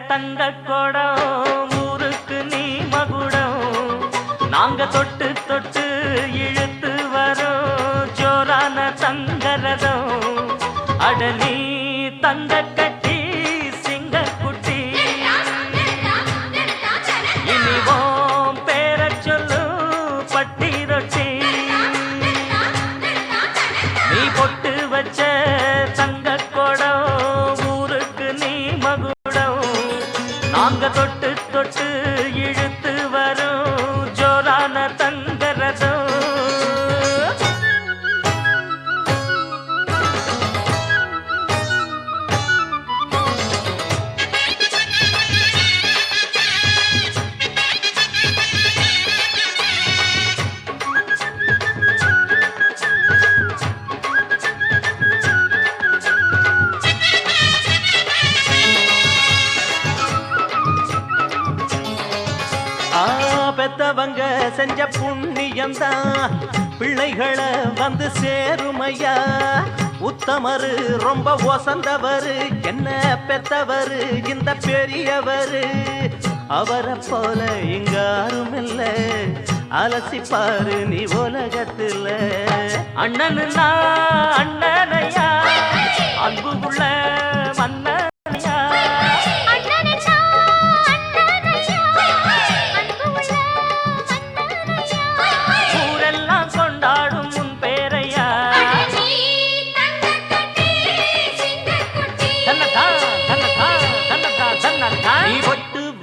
தங்க கொடம் ஊருக்கு நீ மகுடம் நாங்க தொட்டு தொட்டு இழுத்து வரோம் ஜோரான தங்கரதம் அடலி தங்க கட்டி சிங்க குட்டி இனிவோம் பேர சொல்லு பட்டி ரொட்டி நீ பொட்டு வச்ச தங்க கொடம் ஊருக்கு நீ மகுடம் நாங்க தொட்டு தொட்டு இழுத்து வரும் ஜோரான தங்கரதம் பெத்தவங்க செஞ்ச புண்ணியம்தான் பிள்ளைகளை வந்து சேருமையா உத்தமரு ரொம்ப ஒசந்தவரு என்ன பெத்தவரு இந்த பெரியவரு அவரை போல இங்க யாரும் இல்ல அலசிப்பாரு நீ உலகத்துல அண்ணனுன்னா அண்ணனையா அன்பு உள்ள மன்னனையா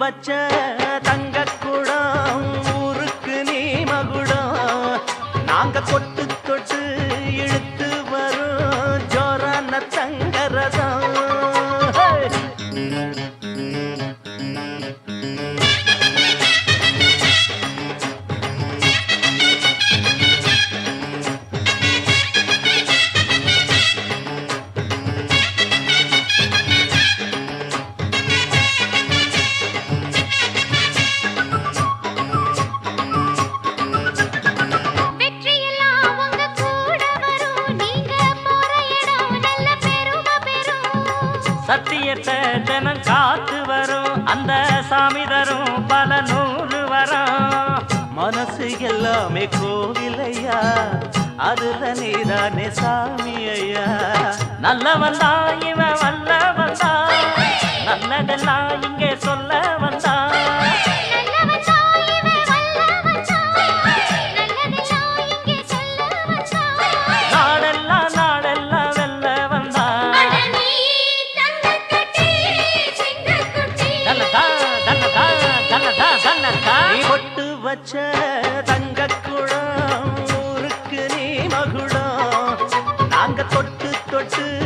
வச்ச தங்க குடம் ஊருக்கு நீ மகுடம் நாங்க தொட்டு தொட்டு இழுத்து வரும் ஜோரான தங்கரதம் சத்தியத்தை ஜனம் காத்து வரும் அந்த சாமி தரும் பல நூறு வரும் மனசு எல்லாமே கோவிலையா அதுல நீதானே சாமி ஐயா நல்லவன் தான் இவன் வல்லவன் தான் நல்லதெல்லாம் இங்கே சொல்ல வந்தான் வச்ச தங்க குடம் ஊருக்கு நீ மகுடம் நாங்க தொட்டு தொட்டு